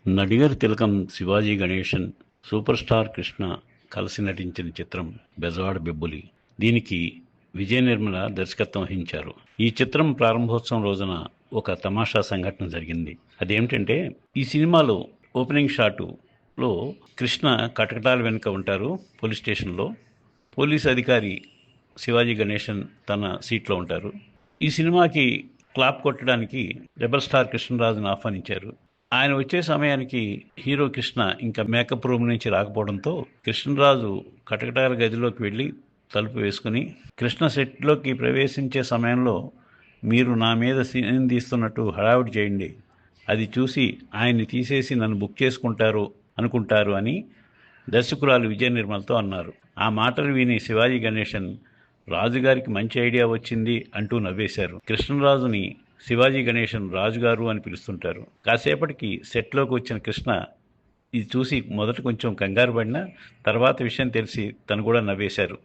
నడిగర్ తిలకం Shivaji Ganesan, super star Krishna కలిసి నటించిన చిత్రం బెజవాడ బెబ్బులి. దీనికి విజయ నిర్మల దర్శకత్వం వహించారు. ఈ చిత్రం ప్రారంభోత్సవం రోజున ఒక తమాషా సంఘటన జరిగింది. అదేమిటంటే, ఈ సినిమాలో ఓపెనింగ్ షాటులో కృష్ణ కటకటాల వెనుక ఉంటారు పోలీస్ స్టేషన్లో. పోలీస్ అధికారి శివాజీ గణేశన్ తన సీట్లో ఉంటారు. ఈ సినిమాకి క్లాప్ కొట్టడానికి రెబల్ స్టార్ కృష్ణరాజును ఆహ్వానించారు. ఆయన వచ్చే సమయానికి హీరో కృష్ణ ఇంకా మేకప్ రూమ్ నుంచి రాకపోవడంతో కృష్ణరాజు కటకటాల గదిలోకి వెళ్ళి తలుపు వేసుకుని, కృష్ణ సెట్లోకి ప్రవేశించే సమయంలో మీరు నా మీద సీన్ తీస్తున్నట్టు హడావిడి చేయండి, అది చూసి ఆయన్ని తీసేసి నన్ను బుక్ చేసుకుంటారు అనుకుంటారు అని దర్శకురాలు విజయ నిర్మల్తో అన్నారు. ఆ మాటలు విని శివాజీ గణేశన్ రాజుగారికి మంచి ఐడియా వచ్చింది అంటూ నవ్వేశారు. కృష్ణరాజుని శివాజీ గణేశన్ రాజుగారు అని పిలుస్తుంటారు. కాసేపటికి సెట్లోకి వచ్చిన కృష్ణ ఇది చూసి మొదట కొంచెం కంగారు పడినా తర్వాత విషయం తెలిసి తను కూడా నవ్వేశారు.